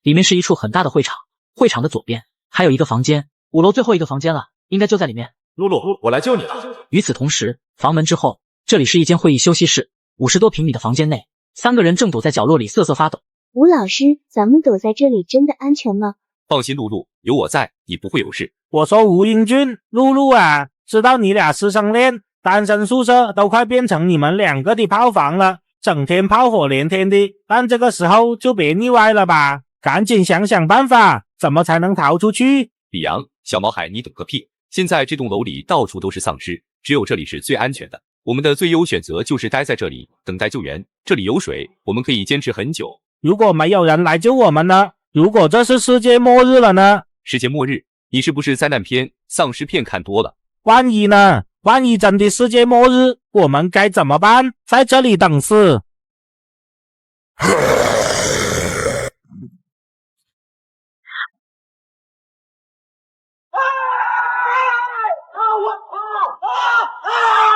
里面是一处很大的会场，会场的左边还有一个房间，5楼最后一个房间了，应该就在里面。露露，我来救你了。与此同时，房门之后，这里是一间会议休息室，50多平米的房间内，3个人正躲在角落里瑟瑟发抖。吴老师，咱们躲在这里真的安全吗？放心，露露，有我在，你不会有事。我说吴英俊，露露啊，知道你俩师生恋，单身宿舍都快变成你们2个的炮房了，整天炮火连天的，但这个时候就别腻歪了吧，赶紧想想办法，怎么才能逃出去？李阳，小毛孩，你懂个屁！现在这栋楼里到处都是丧尸，只有这里是最安全的。我们的最优选择就是待在这里，等待救援。这里有水，我们可以坚持很久。如果没有人来救我们呢？如果这是世界末日了呢？世界末日？你是不是灾难片、丧尸片看多了？万一呢？万一真的世界末日，我们该怎么办？在这里等死？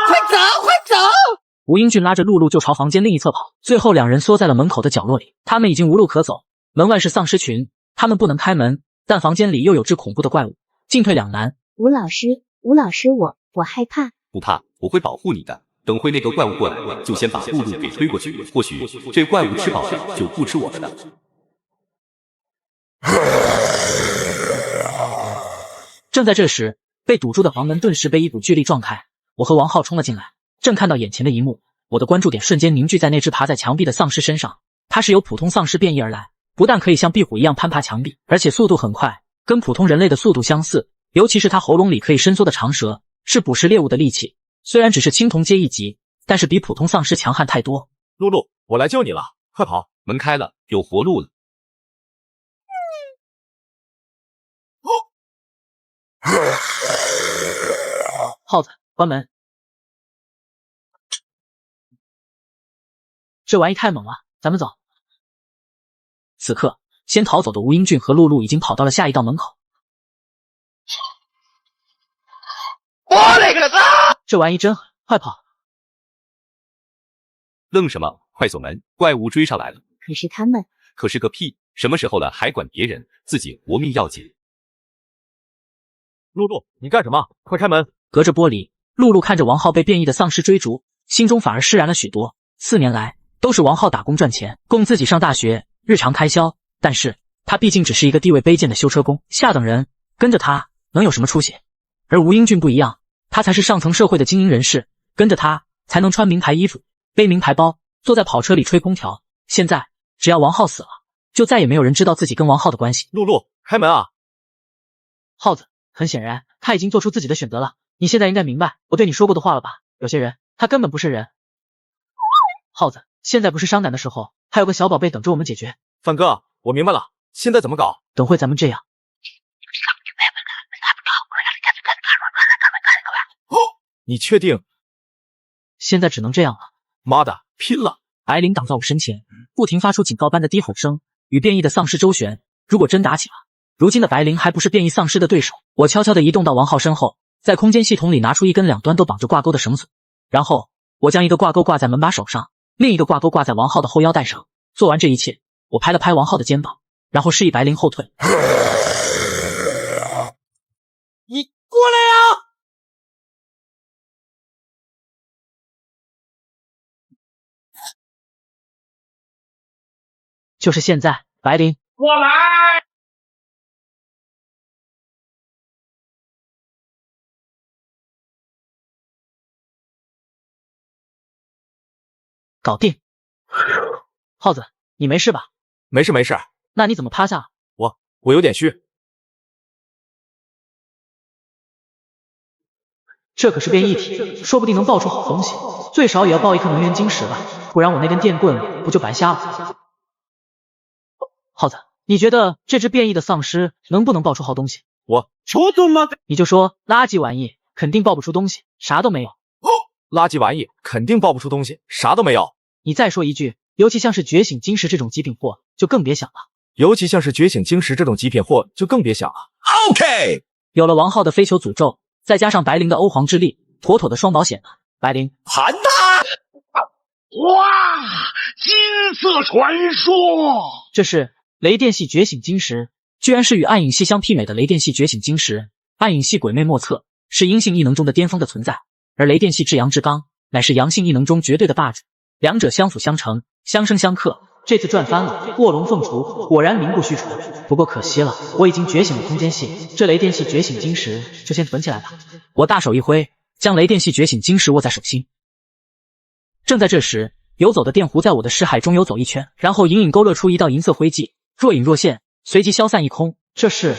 快走，快走！吴英俊拉着露露就朝房间另一侧跑，最后2人缩在了门口的角落里。他们已经无路可走，门外是丧尸群，他们不能开门，但房间里又有只恐怖的怪物，进退两难。吴老师，我害怕。不怕，我会保护你的。等会那个怪物过来，就先把露露给推过去，或许这怪物吃饱了就不吃我们的。正在这时，被堵住的房门顿时被一股巨力撞开，我和王浩冲了进来。正看到眼前的一幕，我的关注点瞬间凝聚在那只爬在墙壁的丧尸身上。它是由普通丧尸变异而来，不但可以像壁虎一样攀爬墙壁，而且速度很快，跟普通人类的速度相似。尤其是它喉咙里可以伸缩的长舌，是捕食猎物的利器。虽然只是青铜阶1级，但是比普通丧尸强悍太多。露露，我来救你了，快跑！门开了，有活路了。耗子，关门！这玩意太猛了，咱们走。此刻，先逃走的吴英俊和露露已经跑到了下一道门口。我勒个擦！这玩意真狠，快跑！愣什么？快锁门！怪物追上来了。可是他们……可是个屁！什么时候了还管别人？自己活命要紧。露露，你干什么？快开门！隔着玻璃，露露看着王浩被变异的丧尸追逐，心中反而释然了许多。4年来，都是王浩打工赚钱，供自己上大学，日常开销。但是他毕竟只是一个地位卑贱的修车工，下等人，跟着他能有什么出息？而吴英俊不一样，他才是上层社会的精英人士，跟着他才能穿名牌衣服，背名牌包，坐在跑车里吹空调。现在只要王浩死了，就再也没有人知道自己跟王浩的关系。露露，开门啊！耗子，很显然他已经做出自己的选择了，你现在应该明白我对你说过的话了吧？有些人他根本不是人。耗子，现在不是伤胆的时候，还有个小宝贝等着我们解决。范哥，我明白了，现在怎么搞？等会咱们这样。你确定？现在只能这样了。妈的，拼了！白灵挡在我身前，不停发出警告般的低吼声，与变异的丧尸周旋。如果真打起了，如今的白灵还不是变异丧尸的对手。我悄悄地移动到王浩身后，在空间系统里拿出一根2端都绑着挂钩的绳索，然后我将一个挂钩挂在门把手上，另一个挂钩挂在王浩的后腰带上。做完这一切，我拍了拍王浩的肩膀，然后示意白灵后退。你过来啊！就是现在，白灵，过来！搞定。耗子，你没事吧？没事没事。那你怎么趴下？我有点虚。这可是变异体，说不定能爆出好东西，最少也要爆一颗能源晶石吧，不然我那根电棍不就白瞎了？耗子，你觉得这只变异的丧尸能不能爆出好东西？你就说垃圾玩意，肯定爆不出东西，啥都没有。垃圾玩意肯定爆不出东西，啥都没有。你再说一句，尤其像是觉醒晶石这种极品货，就更别想了。OK， 有了王浩的飞球诅咒，再加上白灵的欧皇之力，妥妥的双保险啊！白灵，盘他！哇，金色传说！这是雷电系觉醒晶石居然是与暗影系相媲美的雷电系觉醒晶石。暗影系鬼魅莫测，是阴性异能中的巅峰的存在，而雷电系至阳至刚乃是阳性异能中绝对的霸主，两者相辅相成，相生相克。这次赚翻了，卧龙凤雏果然名不虚传。不过可惜了，我已经觉醒了空间系，这雷电系觉醒晶石就先囤起来吧。我大手一挥，将雷电系觉醒晶石握在手心。正在这时，游走的电弧在我的视海中游走一圈，然后隐隐勾勒出一道银色灰迹，若隐若现，随即消散一空。这是？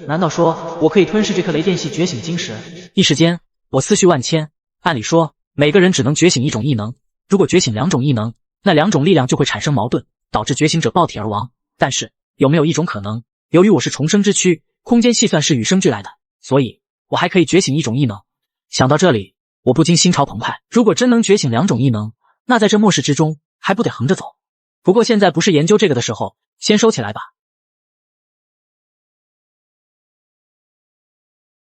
难道说我可以吞噬这颗雷电系觉醒晶石？一时间，我思绪万千。按理说，每个人只能觉醒一种异能，如果觉醒两种异能，那两种力量就会产生矛盾，导致觉醒者爆体而亡。但是，有没有一种可能，由于我是重生之躯，空间系算是与生俱来的，所以我还可以觉醒一种异能。想到这里，我不禁心潮澎湃。如果真能觉醒两种异能，那在这末世之中，还不得横着走？不过现在不是研究这个的时候，先收起来吧。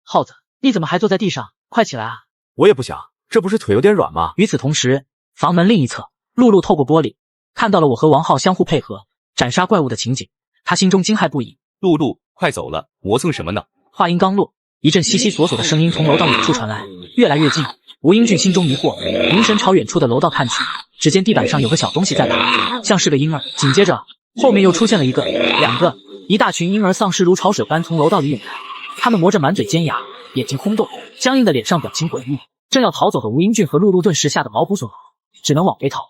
耗子，你怎么还坐在地上？快起来啊！我也不想，这不是腿有点软吗？与此同时，房门另一侧，露露透过玻璃看到了我和王浩相互配合斩杀怪物的情景，他心中惊骇不已。露露，快走了，磨蹭什么呢？话音刚落，一阵悉悉索索的声音从楼道远处传来，越来越近。吴英俊心中疑惑，凝神朝远处的楼道看去，只见地板上有个小东西在爬，像是个婴儿。紧接着，后面又出现了一个、两个，一大群婴儿丧尸如潮水般从楼道里涌来。他们磨着满嘴尖牙，眼睛空洞，僵硬的脸上表情诡异。正要逃走的吴英俊和露露顿时吓得毛骨悚然，只能往回逃。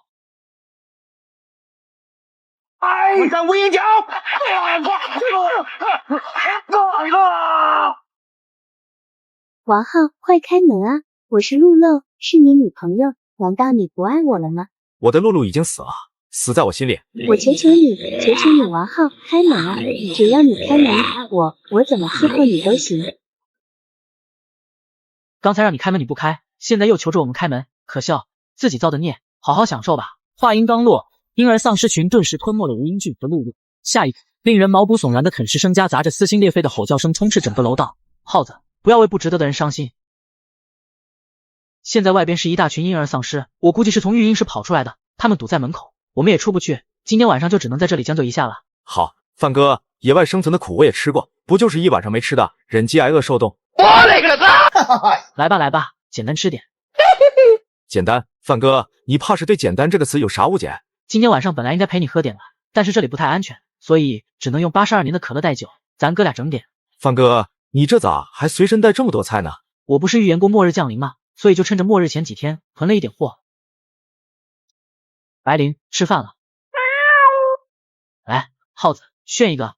我在无影脚！王浩，快开门啊！我是露露，是你女朋友，难道你不爱我了吗？我的露露已经死了，死在我心里。我求求你，求求你，王浩，开门啊！只要你开门，我怎么伺候你都行。刚才让你开门你不开，现在又求着我们开门，可笑，自己造的孽，好好享受吧。话音刚落，婴儿丧尸群顿时吞没了吴英俊和露露。下一刻，令人毛骨悚然的啃食声夹杂着撕心裂肺的吼叫声充斥整个楼道。耗子，不要为不值得的人伤心。现在外边是一大群婴儿丧尸，我估计是从育婴室跑出来的，他们堵在门口，我们也出不去，今天晚上就只能在这里将就一下了。好，范哥，野外生存的苦我也吃过，不就是一晚上没吃的，忍饥挨饿受冻。我勒个擦！来吧来吧，简单吃点。简单，范哥，你怕是对简单这个词有啥误解？今天晚上本来应该陪你喝点的，但是这里不太安全，所以只能用82年的可乐代酒，咱哥俩整点。范哥，你这咋还随身带这么多菜呢？我不是预言过末日降临吗？所以就趁着末日前几天囤了一点货。白灵，吃饭了。来，耗子，炫一个。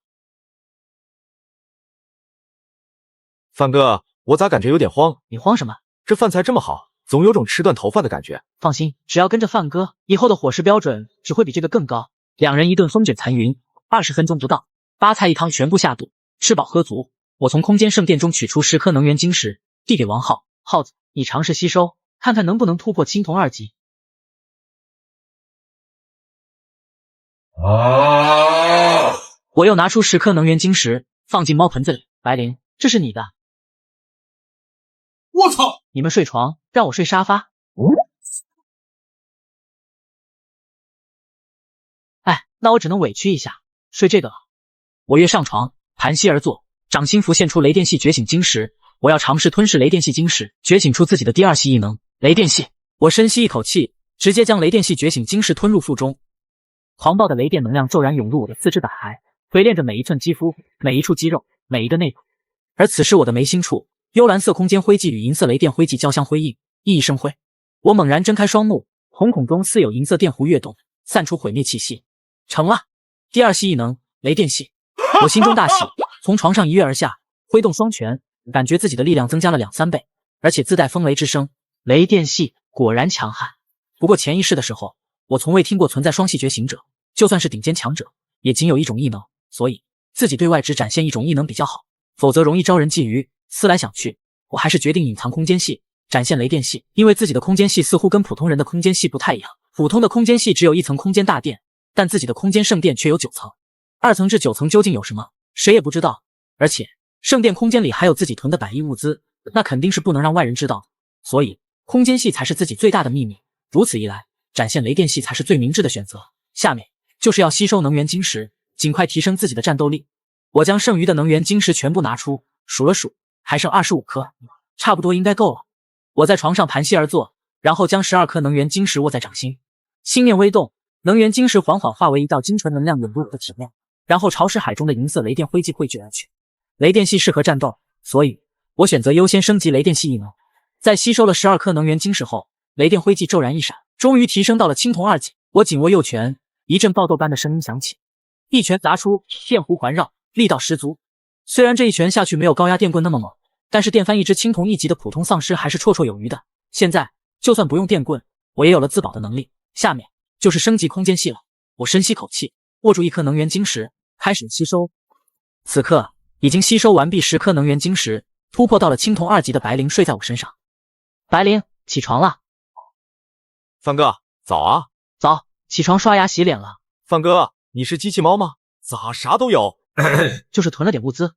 范哥，我咋感觉有点慌？你慌什么？这饭菜这么好，总有种吃断头饭的感觉。放心，只要跟着范哥，以后的伙食标准只会比这个更高。两人一顿风卷残云，20分钟不到，8菜1汤全部下肚，吃饱喝足。我从空间圣殿中取出10颗能源晶石，递给王浩。耗子，你尝试吸收，看看能不能突破青铜2级。我又拿出10颗能源晶石，放进猫盆子里。白灵，这是你的。我操！你们睡床，让我睡沙发。哎，那我只能委屈一下，睡这个了。我跃上床，盘膝而坐，掌心浮现出雷电系觉醒晶石。我要尝试吞噬雷电系晶石，觉醒出自己的第2系异能雷电系。我深吸一口气，直接将雷电系觉醒晶石吞入腹中。狂暴的雷电能量骤然涌入我的四肢百骸，锤炼着每一寸肌肤，每一处肌肉，每一个内部。而此时我的眉心处，幽蓝色空间灰烬与银色雷电灰烬交相辉映，熠熠生辉。我猛然睁开双目，瞳孔中似有银色电弧跃动，散出毁灭气息。成了，第2系异能雷电系。我心中大喜，从床上一跃而下，挥动双拳，感觉自己的力量增加了2、3倍，而且自带风雷之声。雷电系果然强悍。不过潜意识的时候，我从未听过存在双系觉醒者，就算是顶尖强者，也仅有一种异能，所以自己对外只展现一种异能比较好，否则容易招人觊觎。思来想去，我还是决定隐藏空间系，展现雷电系，因为自己的空间系似乎跟普通人的空间系不太一样。普通的空间系只有1层空间大殿，但自己的空间圣殿却有9层，2层至9层究竟有什么，谁也不知道。而且圣殿空间里还有自己囤的百亿物资，那肯定是不能让外人知道的。所以空间系才是自己最大的秘密。如此一来，展现雷电系才是最明智的选择。下面就是要吸收能源晶石，尽快提升自己的战斗力。我将剩余的能源晶石全部拿出，数了数，还剩25颗，差不多应该够了。我在床上盘膝而坐，然后将12颗能源晶石握在掌心，心念微动，能源晶石缓缓化为一道精纯能量涌入我的体内，然后朝识海中的银色雷电灰烬汇聚而去。雷电系适合战斗，所以我选择优先升级雷电系异能。在吸收了12颗能源晶石后，雷电灰烬骤然一闪，终于提升到了青铜2级。我紧握右拳，一阵爆豆般的声音响起，一拳砸出，电弧环绕，力道十足。虽然这一拳下去没有高压电棍那么猛，但是电翻一只青铜1级的普通丧尸还是绰绰有余的。现在就算不用电棍，我也有了自保的能力。下面就是升级空间系了。我深吸口气，握住1颗能源晶石，开始吸收。此刻已经吸收完毕10颗能源晶石，突破到了青铜2级的白灵睡在我身上。白灵，起床了。范哥，早啊！早，起床刷牙洗脸了。范哥，你是机器猫吗？咋啥都有？就是囤了点物资。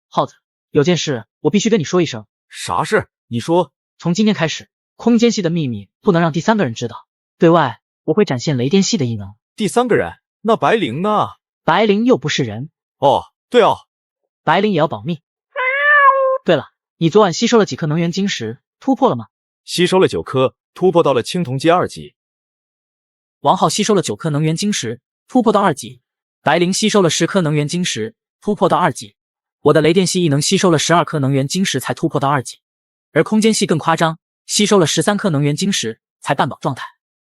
耗子，有件事我必须跟你说一声。啥事？你说。从今天开始，空间系的秘密不能让第3个人知道。对外，我会展现雷电系的异能。第3个人？那白灵呢？白灵又不是人。哦，对哦，白灵也要保密。对了，你昨晚吸收了几颗能源晶石？突破了吗？吸收了9颗，突破到了青铜阶2级。王浩吸收了9颗能源晶石，突破到2级。白灵吸收了10颗能源晶石，突破到2级。我的雷电系异能吸收了12颗能源晶石才突破到2级，而空间系更夸张，吸收了13颗能源晶石才半保状态。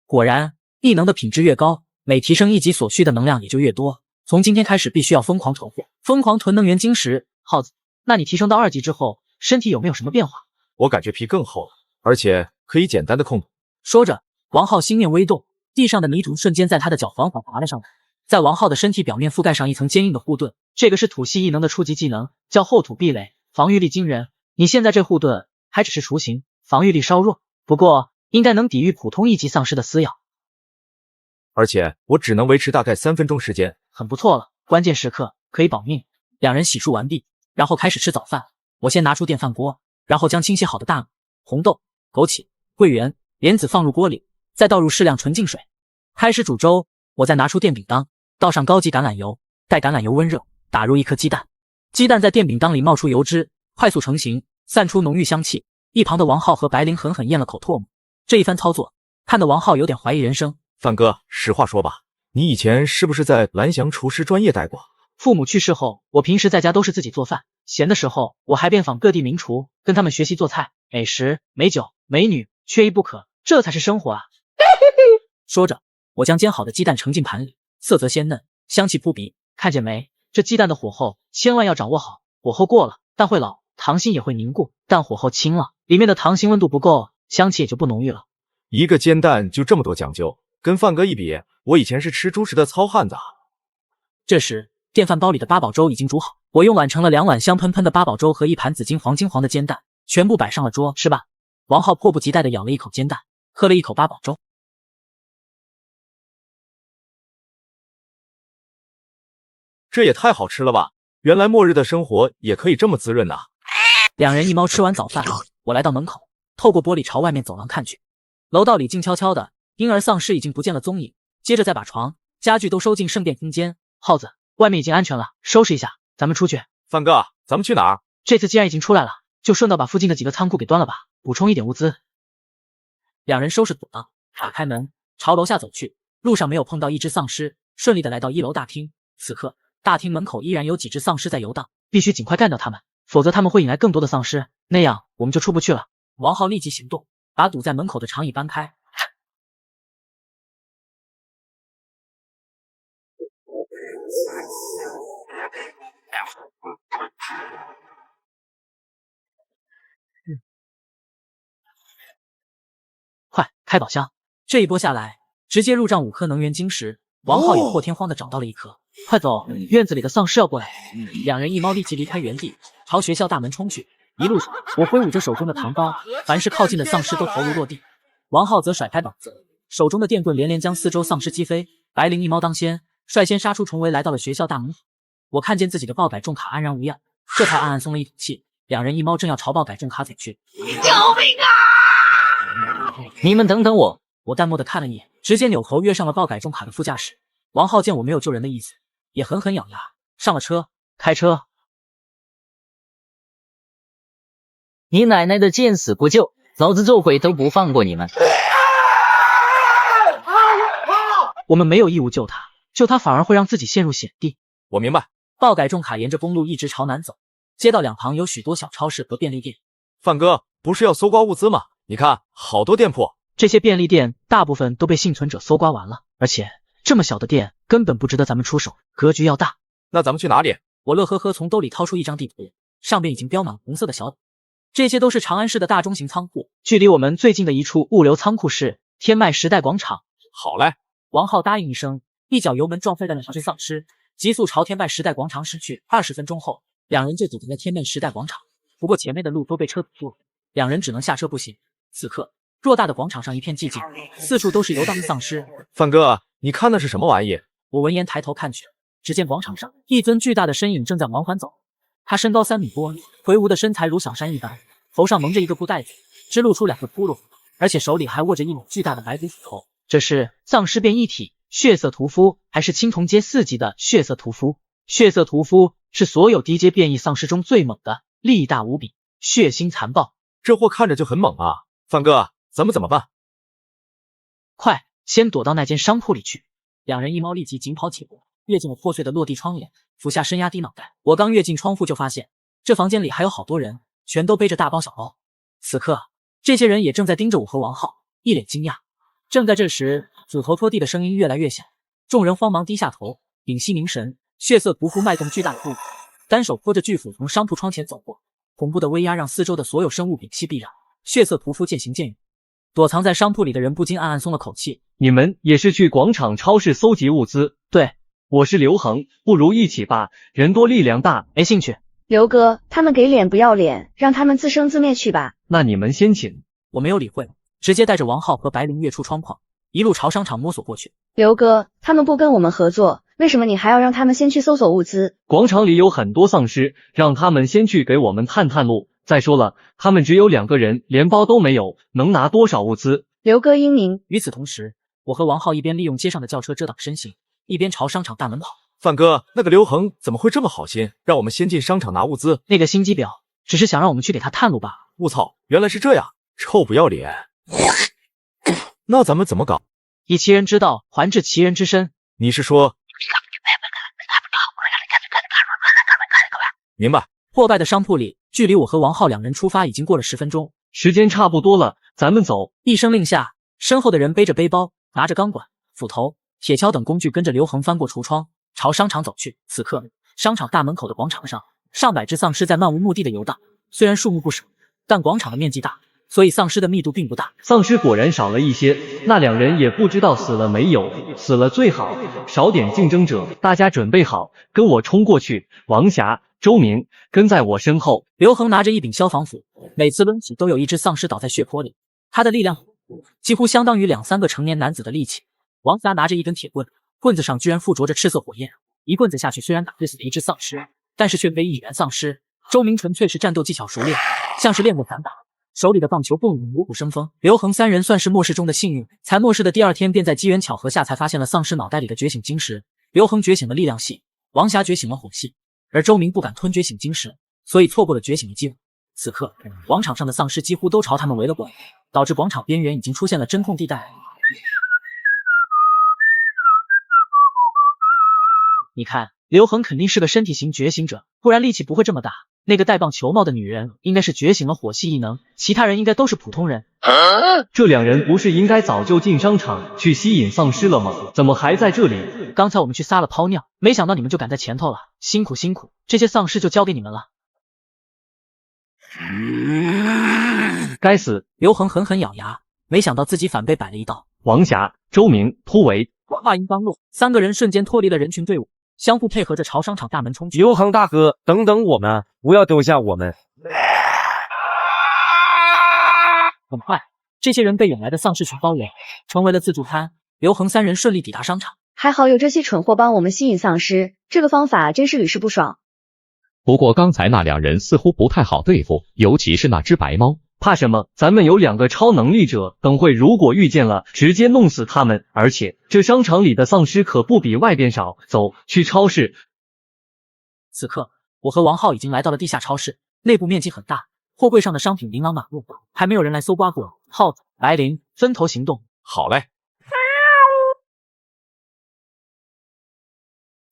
果然，异能的品质越高，每提升1级所需的能量也就越多。从今天开始必须要疯狂囤货，疯狂囤能源晶石。耗子，那你提升到2级之后，身体有没有什么变化？我感觉皮更厚了，而且可以简单的控土。说着，王浩心念微动，地上的泥土瞬间在他的脚缓缓滑了上来，在王浩的身体表面覆盖上一层坚硬的护盾。这个是土系异能的初级技能，叫厚土壁垒，防御力惊人。你现在这护盾还只是雏形，防御力稍弱，不过应该能抵御普通1级丧尸的撕咬。而且我只能维持大概3分钟时间，很不错了，关键时刻可以保命。两人洗漱完毕，然后开始吃早饭。我先拿出电饭锅，然后将清洗好的大米、红豆、枸杞、桂圆、莲子放入锅里，再倒入适量纯净水，开始煮粥。我再拿出电饼铛，倒上高级橄榄油，待橄榄油温热，打入1颗鸡蛋。鸡蛋在电饼铛里冒出油脂，快速成型，散出浓郁香气。一旁的王浩和白灵狠狠咽了口唾沫。这一番操作，看得王浩有点怀疑人生。范哥，实话说吧，你以前是不是在蓝翔厨师专业待过？父母去世后，我平时在家都是自己做饭，闲的时候我还遍访各地名厨，跟他们学习做菜。美食、美酒、美女，缺一不可，这才是生活啊！说着，我将煎好的鸡蛋盛进盘里，色泽鲜嫩，香气扑鼻。看见没？这鸡蛋的火候千万要掌握好，火候过了，蛋会老，糖心也会凝固；但火候轻了，里面的糖心温度不够，香气也就不浓郁了。一个煎蛋就这么多讲究，跟范哥一比，我以前是吃猪食的糙汉子啊！这时，电饭煲里的八宝粥已经煮好，我用碗盛了2碗香喷喷的八宝粥和1盘紫金黄金黄的煎蛋，全部摆上了桌。吃吧。王浩迫不及待地咬了一口煎蛋，喝了一口八宝粥。这也太好吃了吧！原来末日的生活也可以这么滋润啊！两人一猫吃完早饭，我来到门口，透过玻璃朝外面走廊看去。楼道里静悄悄的，婴儿丧尸已经不见了踪影。接着再把床、家具都收进圣殿空间。耗子，外面已经安全了，收拾一下，咱们出去。范哥，咱们去哪儿？这次既然已经出来了，就顺道把附近的几个仓库给端了吧，补充一点物资。两人收拾妥当，打开门，朝楼下走去。路上没有碰到一只丧尸，顺利的来到1楼大厅。此刻大厅门口依然有几只丧尸在游荡，必须尽快干掉他们，否则他们会引来更多的丧尸，那样我们就出不去了。王浩立即行动，把堵在门口的长椅搬开。快开宝箱！这一波下来，直接入账5颗能源晶石。王浩也破天荒的找到了1颗。快走，院子里的丧尸要过来！两人一猫立即离开原地，朝学校大门冲去。一路上，我挥舞着手中的糖刀，凡是靠近的丧尸都头颅落地。王浩则甩开膀子，手中的电棍连连将四周丧尸击飞。白灵一猫当先，率先杀出重围，来到了学校大门口。我看见自己的爆改重卡安然无恙，这才暗暗松了一口气。两人一猫正要朝爆改重卡走去。救命啊！你们等等我！我淡漠的看了一眼，直接扭头跃上了爆改重卡的副驾驶。王浩见我没有救人的意思，也狠狠咬牙，上了车，开车。你奶奶的见死不救，老子这回都不放过你们！我们没有义务救他，救他反而会让自己陷入险地。我明白。爆改重卡沿着公路一直朝南走，街道两旁有许多小超市和便利店。范哥，不是要搜刮物资吗？你看，好多店铺。这些便利店大部分都被幸存者搜刮完了，而且这么小的店根本不值得咱们出手，格局要大。那咱们去哪里？我乐呵呵从兜里掏出一张地图，上面已经标满红色的小点，这些都是长安市的大中型仓库，距离我们最近的一处物流仓库是天迈时代广场。好嘞。王浩答应一声，一脚油门撞飞了两只丧尸，急速朝天迈时代广场驶去。20分钟后，两人就堵在天迈时代广场，不过前面的路都被车堵住了，两人只能下车步行。此刻偌大的广场上一片寂静，四处都是游荡的丧尸。范哥，你看那是什么玩意？我闻言抬头看去，只见广场上一尊巨大的身影正在缓缓走，他身高3米多，魁梧的身材如小山一般，头上蒙着一个布袋子，只露出2个窟窿，而且手里还握着一柄巨大的白骨斧头。这是丧尸变异体血色屠夫，还是青铜阶4级的血色屠夫？血色屠夫是所有低阶变异丧尸中最猛的，力大无比，血腥残暴。这货看着就很猛啊！范哥，咱们怎么办？快，先躲到那间商铺里去。两人一猫立即紧跑起步，跃进了破碎的落地窗帘，俯下身压低脑袋。我刚跃进窗户就发现，这房间里还有好多人，全都背着大包小包。此刻，这些人也正在盯着我和王浩，一脸惊讶。正在这时，斧头拖地的声音越来越响，众人慌忙低下头，屏息凝神。血色屠夫迈动巨大的步子，单手拖着巨斧从商铺窗前走过，恐怖的威压让四周的所有生物屏息避让。血色屠夫渐行渐远，躲藏在商铺里的人不禁暗暗松了口气。你们也是去广场超市搜集物资？对，我是刘恒，不如一起吧，人多力量大。没兴趣。刘哥，他们给脸不要脸，让他们自生自灭去吧。那你们先请。我没有理会，直接带着王浩和白灵跃出窗框，一路朝商场摸索过去。刘哥，他们不跟我们合作，为什么你还要让他们先去搜索物资？广场里有很多丧尸，让他们先去给我们探探路。再说了，他们只有2个人，连包都没有，能拿多少物资？刘哥英明。与此同时，我和王浩一边利用街上的轿车遮挡身形，一边朝商场大门跑。范哥，那个刘恒怎么会这么好心，让我们先进商场拿物资？那个心机婊只是想让我们去给他探路罢了。我操，原来是这样，臭不要脸！那咱们怎么搞？以其人之道还治其人之身。你是说？明白。破败的商铺里，距离我和王浩2人出发已经过了10分钟，时间差不多了，咱们走。一声令下，身后的人背着背包，拿着钢管、斧头、铁锹等工具，跟着刘恒翻过橱窗，朝商场走去。此刻，商场大门口的广场上，上百只丧尸在漫无目的的游荡。虽然数目不少，但广场的面积大，所以丧尸的密度并不大。丧尸果然少了一些，那2人也不知道死了没有，死了最好，少点竞争者。大家准备好，跟我冲过去。王霞、周明跟在我身后。刘恒拿着一柄消防斧，每次抡起都有一只丧尸倒在血泊里，他的力量几乎相当于2、3个成年男子的力气。王霞拿着一根铁棍，棍子上居然附着着赤色火焰，一棍子下去虽然打死了一只丧尸，但是却非一员丧尸。周明纯粹是战斗技巧熟练，像是练过散打，手里的棒球蹦舞虎虎生风。刘恒3人算是末世中的幸运，才末世的第2天便在机缘巧合下才发现了丧尸脑袋里的觉醒晶石。刘恒觉醒了力量系，王霞觉醒了火系，而周明不敢吞觉醒晶石，所以错过了觉醒的机会。此刻，广场上的丧尸几乎都朝他们围了过来，导致广场边缘已经出现了真空地带。你看，刘恒肯定是个身体型觉醒者，不然力气不会这么大。那个戴棒球帽的女人应该是觉醒了火系异能，其他人应该都是普通人。这2人不是应该早就进商场去吸引丧尸了吗？怎么还在这里？刚才我们去撒了泡尿，没想到你们就赶在前头了，辛苦辛苦，这些丧尸就交给你们了。该死！刘恒狠狠咬牙，没想到自己反被摆了一道。王霞、周明突围。话音刚落，3个人瞬间脱离了人群队伍，相互配合着朝商场大门冲去。刘恒大哥，等等我们，不要丢下我们！很快，这些人被涌来的丧尸群包围，成为了自助餐。刘恒3人顺利抵达商场，还好有这些蠢货帮我们吸引丧尸，这个方法真是屡试不爽。不过刚才那2人似乎不太好对付，尤其是那只白猫，怕什么？咱们有2个超能力者，等会如果遇见了，直接弄死他们。而且这商场里的丧尸可不比外边少。走，去超市。此刻，我和王浩已经来到了地下超市，内部面积很大，货柜上的商品琳琅满目，还没有人来搜刮过。耗子、白灵分头行动。好嘞。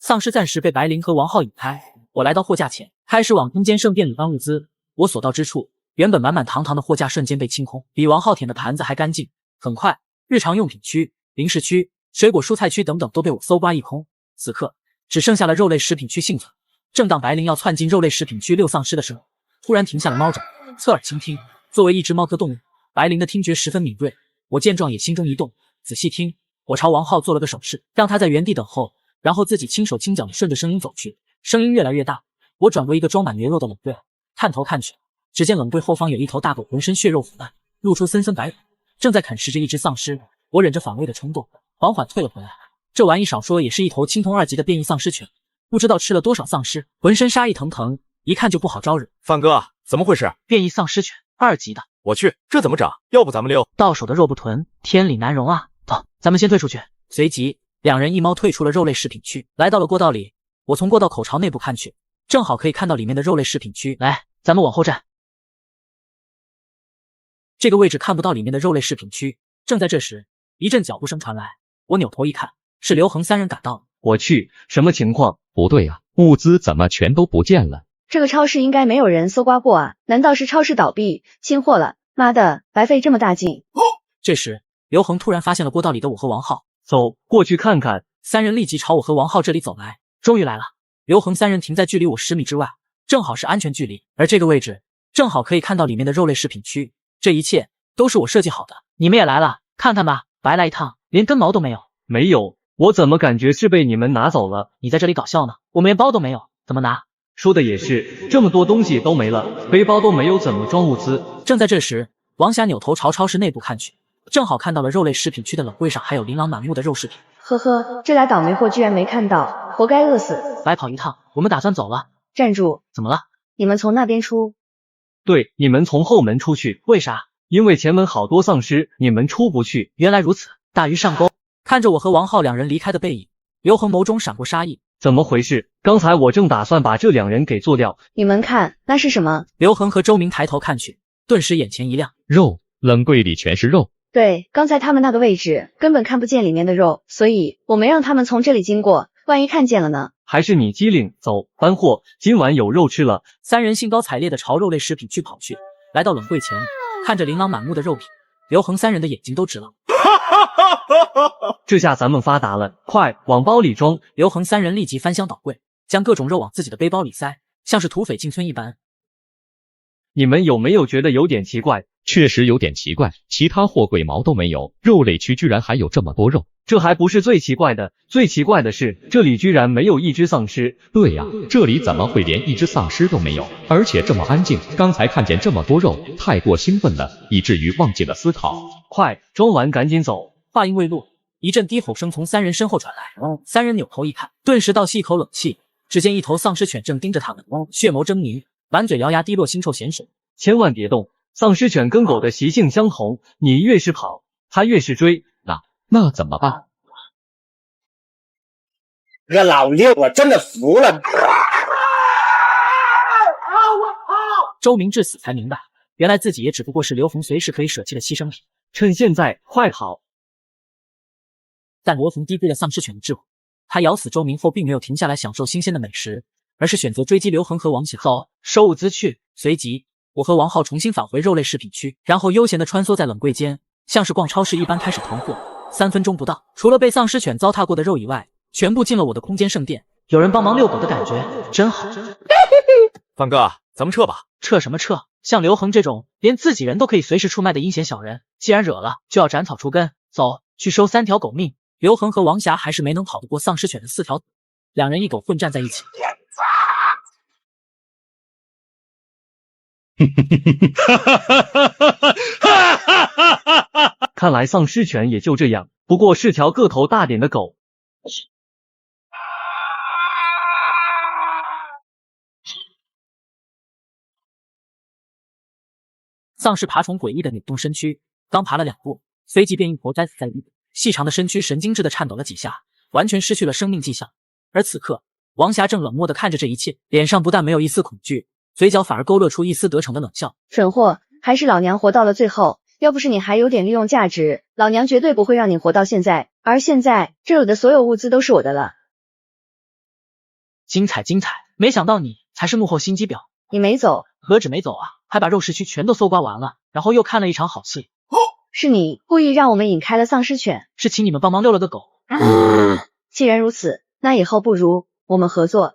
丧尸暂时被白灵和王浩引开，我来到货架前，开始往空间圣殿里搬物资。我所到之处，原本满满堂堂的货架瞬间被清空，比王浩舔的盘子还干净。很快，日常用品区、零食区、水果蔬菜区等等都被我搜刮一空。此刻，只剩下了肉类食品区幸存。正当白灵要窜进肉类食品区遛丧尸的时候，突然停下了猫爪，侧耳倾听。作为一只猫科动物，白灵的听觉十分敏锐。我见状也心中一动，仔细听。我朝王浩做了个手势，让他在原地等候。然后自己轻手轻脚地顺着声音走去，声音越来越大。我转过一个装满牛肉的冷柜，探头看去，只见冷柜后方有一头大狗，浑身血肉腐烂，露出森森白软，正在啃食着一只丧尸。我忍着反胃的冲动，缓缓退了回来。这玩意少说也是一头青铜2级的变异丧尸犬，不知道吃了多少丧尸，浑身杀意腾腾，一看就不好招惹。范哥，怎么回事？变异丧尸犬2级的，我去，这怎么整？要不咱们溜？到手的肉不囤，天理难容啊！走，咱们先退出去。随即2人一猫退出了肉类食品区，来到了过道里。我从过道口朝内部看去，正好可以看到里面的肉类食品区。来，咱们往后站。这个位置看不到里面的肉类食品区。正在这时，一阵脚步声传来，我扭头一看，是刘恒3人赶到了。我去，什么情况？不对啊，物资怎么全都不见了？这个超市应该没有人搜刮过啊？难道是超市倒闭清货了？妈的，白费这么大劲！这时，刘恒突然发现了过道里的我和王浩。走，过去看看。3人立即朝我和王浩这里走来。终于来了，刘恒3人停在距离我10米之外，正好是安全距离。而这个位置正好可以看到里面的肉类食品区。这一切都是我设计好的。你们也来了，看看吧，白来一趟，连根毛都没有。没有，我怎么感觉是被你们拿走了？你在这里搞笑呢？我们连包都没有，怎么拿？说的也是，这么多东西都没了，背包都没有，怎么装物资？正在这时，王霞扭头朝超市内部看去，正好看到了肉类食品区的冷柜上还有琳琅满目的肉食品。呵呵，这俩倒霉货居然没看到，活该饿死。白跑一趟，我们打算走了。站住！怎么了？你们从那边出。对，你们从后门出去。为啥？因为前门好多丧尸，你们出不去。原来如此，大鱼上钩。看着我和王浩2人离开的背影，刘恒眸中闪过杀意。怎么回事？刚才我正打算把这2人给做掉。你们看，那是什么？刘恒和周明抬头看去，顿时眼前一亮。肉，冷柜里全是肉。对，刚才他们那个位置根本看不见里面的肉，所以我没让他们从这里经过，万一看见了呢？还是你机灵，走，搬货，今晚有肉吃了。3人兴高采烈地朝肉类食品区跑去，来到冷柜前，看着琳琅满目的肉品，刘恒3人的眼睛都直了。这下咱们发达了，快往包里装！刘恒3人立即翻箱倒柜，将各种肉往自己的背包里塞，像是土匪进村一般。你们有没有觉得有点奇怪？确实有点奇怪，其他货柜毛都没有，肉类区居然还有这么多肉。这还不是最奇怪的，最奇怪的是这里居然没有一只丧尸。对呀，这里怎么会连一只丧尸都没有？而且这么安静，刚才看见这么多肉，太过兴奋了，以至于忘记了思考。快，装完赶紧走！话音未落，一阵低吼声从3人身后传来，3人扭头一看，顿时倒吸一口冷气。只见一头丧尸犬正盯着他们，血眸狰狞，满嘴獠牙滴落腥臭咸水。千万别动！丧尸犬跟狗的习性相同，你越是跑，它越是追。那怎么办？这老六，我真的服了。周明至死才明白，原来自己也只不过是刘恒随时可以舍弃的牺牲品。趁现在，快跑！但刘恒低估了丧尸犬的智慧，他咬死周明后，并没有停下来享受新鲜的美食，而是选择追击刘恒和王喜浩，收物资去。随即，我和王浩重新返回肉类食品区，然后悠闲地穿梭在冷柜间，像是逛超市一般开始囤货。3分钟不到，除了被丧尸犬糟蹋过的肉以外，全部进了我的空间圣殿。有人帮忙遛狗的感觉真好。范哥，咱们撤吧。撤什么撤？像刘恒这种连自己人都可以随时出卖的阴险小人，既然惹了，就要斩草除根。走，去收3条狗命。刘恒和王霞还是没能跑得过丧尸犬的4条，2人一狗混战在一起。看来丧尸犬也就这样，不过是条个头大点的狗。丧尸爬虫诡异的扭动身躯，刚爬了2步，随即便一头栽死在地，细长的身躯神经质的颤抖了几下，完全失去了生命迹象。而此刻，王霞正冷漠的看着这一切，脸上不但没有一丝恐惧，嘴角反而勾勒出一丝得逞的冷笑。蠢货，还是老娘活到了最后，要不是你还有点利用价值，老娘绝对不会让你活到现在。而现在，这里的所有物资都是我的了。精彩精彩，没想到你才是幕后心机婊。你没走，何止没走啊，还把肉食区全都搜刮完了，然后又看了一场好戏。是你故意让我们引开了丧尸犬，是请你们帮忙遛了个狗。既然如此，那以后不如我们合作。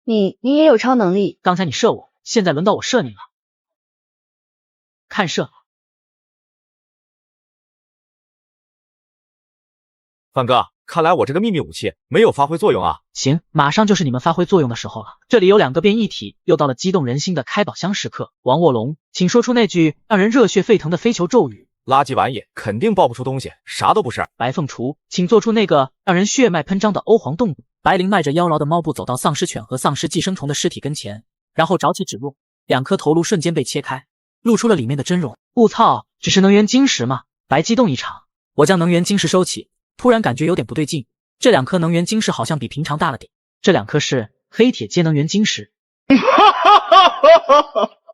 你也有超能力，刚才你射我，现在轮到我射你了。看射。范哥，看来我这个秘密武器没有发挥作用啊。行，马上就是你们发挥作用的时候了。这里有2个变异体，又到了激动人心的开宝箱时刻。王卧龙，请说出那句让人热血沸腾的飞球咒语。垃圾玩意，肯定爆不出东西，啥都不是。白凤雏，请做出那个让人血脉喷张的欧皇动作。白灵迈着妖娆的猫步走到丧尸犬和丧尸寄生虫的尸体跟前，然后找起指路，2颗头颅瞬间被切开，露出了里面的真容。我操，只是能源晶石吗？白激动一场。我将能源晶石收起，突然感觉有点不对劲，这2颗能源晶石好像比平常大了点。这2颗是黑铁阶能源晶石。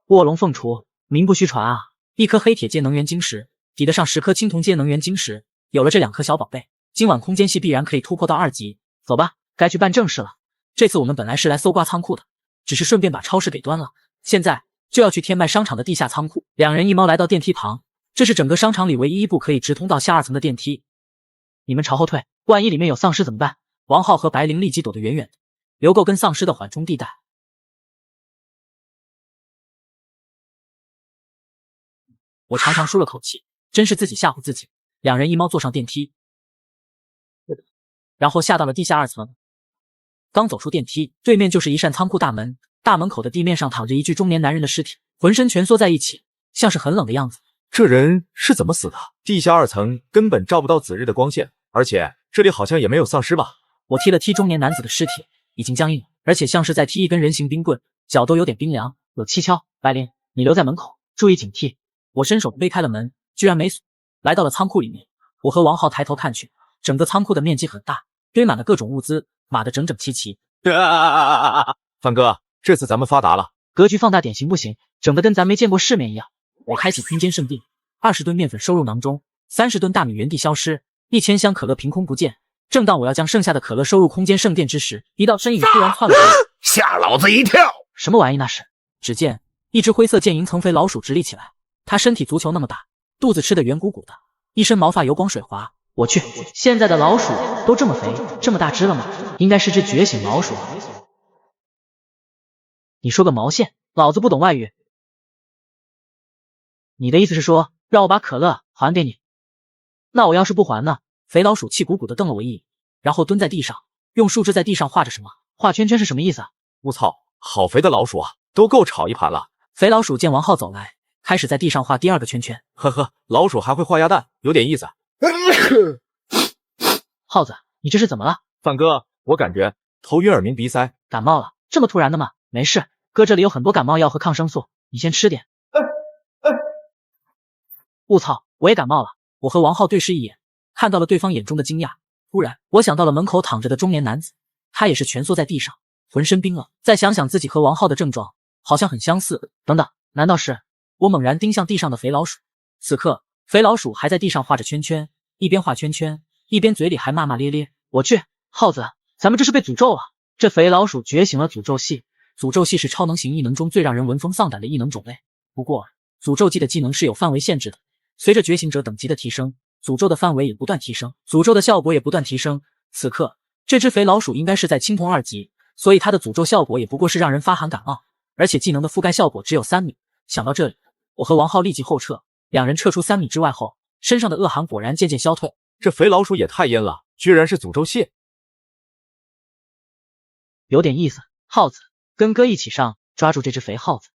卧龙凤雏，名不虚传啊，1颗黑铁阶能源晶石抵得上10颗青铜阶能源晶石。有了这2颗小宝贝，今晚空间系必然可以突破到2级。走吧，该去办正事了。这次我们本来是来搜刮仓库的，只是顺便把超市给端了，现在就要去天麦商场的地下仓库。2人一猫来到电梯旁，这是整个商场里唯一一部可以直通到下2层的电梯。你们朝后退，万一里面有丧尸怎么办？王浩和白灵立即躲得远远的，留够跟丧尸的缓冲地带。我长长舒了口气，真是自己吓唬自己。2人一猫坐上电梯，然后下到了地下2层。刚走出电梯，对面就是一扇仓库大门，大门口的地面上躺着一具中年男人的尸体，浑身蜷缩在一起，像是很冷的样子。这人是怎么死的？地下2层根本照不到子日的光线，而且这里好像也没有丧尸吧？我踢了踢中年男子的尸体，已经僵硬了，而且像是在踢一根人形冰棍，脚都有点冰凉，有蹊跷。白灵，你留在门口，注意警惕。我伸手推开了门，居然没锁。来到了仓库里面，我和王浩抬头看去，整个仓库的面积很大，堆满了各种物资，码得整整齐齐。范哥，这次咱们发达了。格局放大点行不行？整得跟咱没见过世面一样。我开启空间圣地，20吨面粉收入囊中，30吨大米原地消失，1000箱可乐凭空不见。正当我要将剩下的可乐收入空间圣殿之时，一道身影突然窜了过来，吓老子一跳！什么玩意那是？只见一只灰色剑银层肥老鼠直立起来，它身体足球那么大，肚子吃得圆鼓鼓的，一身毛发油光水滑。我去，现在的老鼠都这么肥这么大只了吗？应该是只觉醒老鼠。你说个毛线，老子不懂外语。你的意思是说让我把可乐还给你？那我要是不还呢？肥老鼠气鼓鼓的瞪了我一眼，然后蹲在地上，用树枝在地上画着什么。画圈圈是什么意思啊？我操，好肥的老鼠啊，都够炒一盘了。肥老鼠见王浩走来，开始在地上画第2个圈圈。呵呵，老鼠还会画鸭蛋，有点意思。耗子，你这是怎么了？范哥，我感觉头晕耳鸣鼻塞，感冒了？这么突然的吗？没事，哥这里有很多感冒药和抗生素，你先吃点。我操，我也感冒了。我和王浩对视一眼，看到了对方眼中的惊讶。突然，我想到了门口躺着的中年男子，他也是蜷缩在地上，浑身冰冷。再想想自己和王浩的症状，好像很相似。等等，难道是？我猛然盯向地上的肥老鼠。此刻，肥老鼠还在地上画着圈圈，一边画圈圈，一边嘴里还骂骂咧咧。我去，耗子，咱们这是被诅咒了。这肥老鼠觉醒了诅咒系，诅咒系是超能型异能中最让人闻风丧胆的异能种类。不过，诅咒系的技能是有范围限制的，随着觉醒者等级的提升，诅咒的范围也不断提升，诅咒的效果也不断提升。此刻，这只肥老鼠应该是在青铜2级，所以它的诅咒效果也不过是让人发寒感冒，而且技能的覆盖效果只有3米。想到这里，我和王浩立即后撤，2人撤出3米之外后，身上的恶寒果然渐渐消退。这肥老鼠也太阴了，居然是诅咒系，有点意思。耗子，跟哥一起上，抓住这只肥耗子。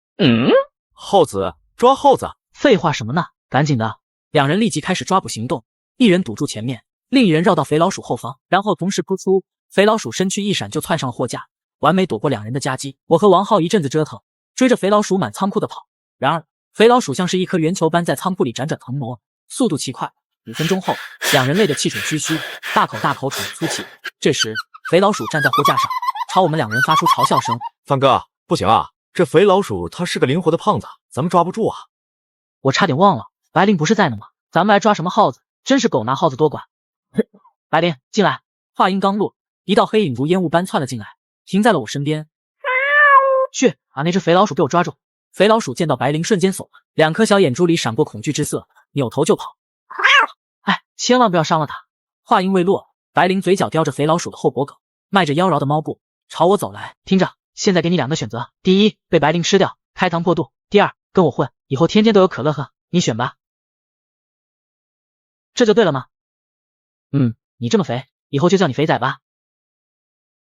耗子抓耗子？废话什么呢？赶紧的！2人立即开始抓捕行动，一人堵住前面，另一人绕到肥老鼠后方，然后同时扑出。肥老鼠身躯一闪就窜上了货架，完美躲过2人的夹击。我和王浩一阵子折腾，追着肥老鼠满仓库的跑。然而，肥老鼠像是一颗圆球般在仓库里辗转腾挪，速度奇快。5分钟后，两人累得气喘吁吁，大口大口喘着粗气。这时，肥老鼠站在货架上，朝我们两人发出嘲笑声：“范哥，不行啊，这肥老鼠它是个灵活的胖子，咱们抓不住啊！”我差点忘了，白灵不是在呢吗？咱们来抓什么耗子？真是狗拿耗子多管。白灵，进来。话音刚落，一道黑影如烟雾般窜了进来，停在了我身边。去，把那只肥老鼠给我抓住！肥老鼠见到白灵，瞬间怂了，2颗小眼珠里闪过恐惧之色，扭头就跑。哎，千万不要伤了它！话音未落，白灵嘴角叼着肥老鼠的后脖梗，迈着妖娆的猫步朝我走来。听着，现在给你2个选择：第一，被白灵吃掉，开膛破肚；第二，跟我混，以后天天都有可乐喝，你选吧。这就对了吗？你这么肥，以后就叫你肥仔吧。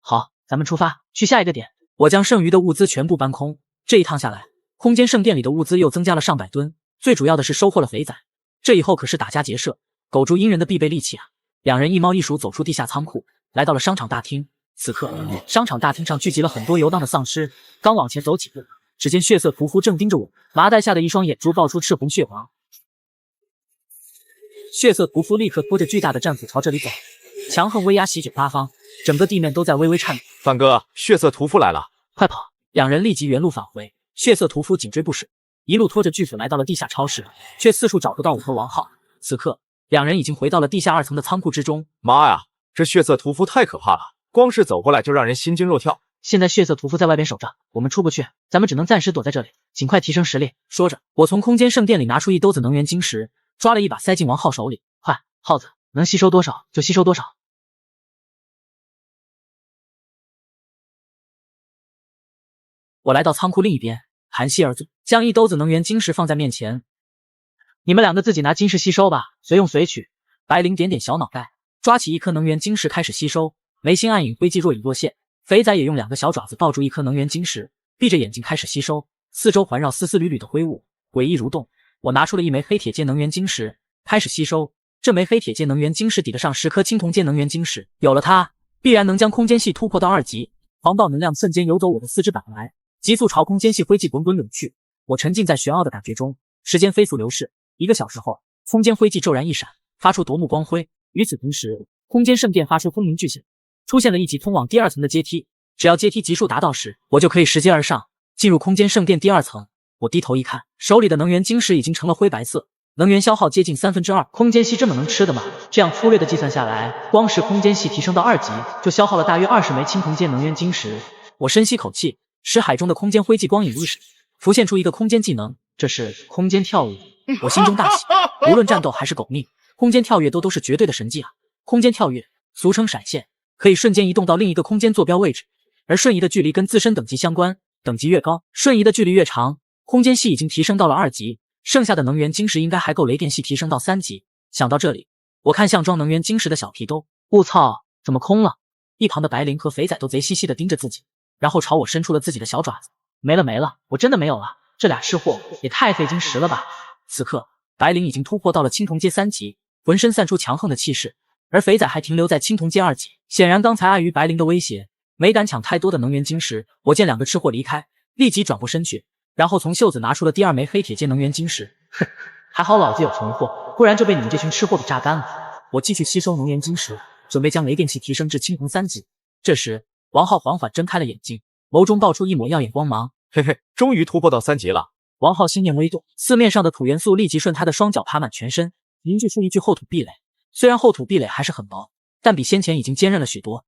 好，咱们出发，去下一个点。我将剩余的物资全部搬空，这一趟下来，空间圣殿里的物资又增加了上百吨，最主要的是收获了肥仔，这以后可是打家劫舍、狗逐阴人的必备利器啊！两人一猫一鼠走出地下仓库，来到了商场大厅。此刻，商场大厅上聚集了很多游荡的丧尸，刚往前走几步，只见血色屠夫正盯着我，麻袋下的一双眼珠爆出赤红血光。血色屠夫立刻拖着巨大的战斧朝这里走，强横威压席卷八方，整个地面都在微微颤抖。范哥，血色屠夫来了，快跑！两人立即原路返回，血色屠夫紧追不舍，一路拖着巨斧来到了地下超市，却四处找不到我和王浩。此刻，两人已经回到了地下2层的仓库之中。妈呀，这血色屠夫太可怕了，光是走过来就让人心惊肉跳。现在血色屠夫在外边守着，我们出不去，咱们只能暂时躲在这里，尽快提升实力。说着，我从空间圣殿里拿出一兜子能源晶石，抓了一把塞进王浩手里。快，耗子，能吸收多少就吸收多少。我来到仓库另一边，盘膝而坐，将一兜子能源晶石放在面前。你们2个自己拿晶石吸收吧，随用随取。白灵点点小脑袋，抓起一颗能源晶石开始吸收，眉心暗影，灰迹若隐若现。肥仔也用2个小爪子抱住一颗能源晶石，闭着眼睛开始吸收，四周环绕丝丝缕缕的灰雾，诡异蠕动。我拿出了一枚黑铁阶能源晶石，开始吸收。这枚黑铁阶能源晶石抵得上10颗青铜阶能源晶石，有了它，必然能将空间系突破到2级。狂暴能量瞬间游走我的4肢板来，急速朝空间系灰烬滚滚涌去。我沉浸在玄奥的感觉中，时间飞速流逝。1个小时后，空间灰烬骤然一闪，发出夺目光辉。与此同时，空间圣殿发出轰鸣巨响，出现了一级通往第2层的阶梯。只要阶梯级数达到时，我就可以拾阶而上，进入空间圣殿第2层。我低头一看，手里的能源晶石已经成了灰白色，能源消耗接近2/3。空间系这么能吃的吗？这样粗略的计算下来，光是空间系提升到2级，就消耗了大约20枚青铜阶能源晶石。我深吸口气，识海中的空间灰烬光影一闪，浮现出一个空间技能，这是空间跳跃。我心中大喜，无论战斗还是苟命，空间跳跃都是绝对的神技啊！空间跳跃俗称闪现，可以瞬间移动到另一个空间坐标位置，而瞬移的距离跟自身等级相关，等级越高，瞬移的距离越长。空间系已经提升到了2级，剩下的能源晶石应该还够雷电系提升到3级。想到这里，我看向装能源晶石的小皮兜，我操，怎么空了？一旁的白灵和肥仔都贼兮兮的盯着自己，然后朝我伸出了自己的小爪子。没了，我真的没有了，这俩吃货也太费晶石了吧！此刻，白灵已经突破到了青铜阶3级，浑身散出强横的气势，而肥仔还停留在青铜阶2级。显然刚才碍于白灵的威胁，没敢抢太多的能源晶石。我见2个吃货离开，立即转过身去，然后从袖子拿出了第2枚黑铁阶能源晶石。哼，还好老子有存货，不然就被你们这群吃货给榨干了。我继续吸收能源晶石，准备将雷电系提升至青铜3级。这时，王浩缓缓睁开了眼睛，眸中爆出一抹耀眼光芒。嘿嘿，终于突破到3级了。王浩心念微动，四面上的土元素立即顺他的双脚爬满全身，凝聚出一具厚土壁垒。虽然厚土壁垒还是很薄，但比先前已经坚韧了许多。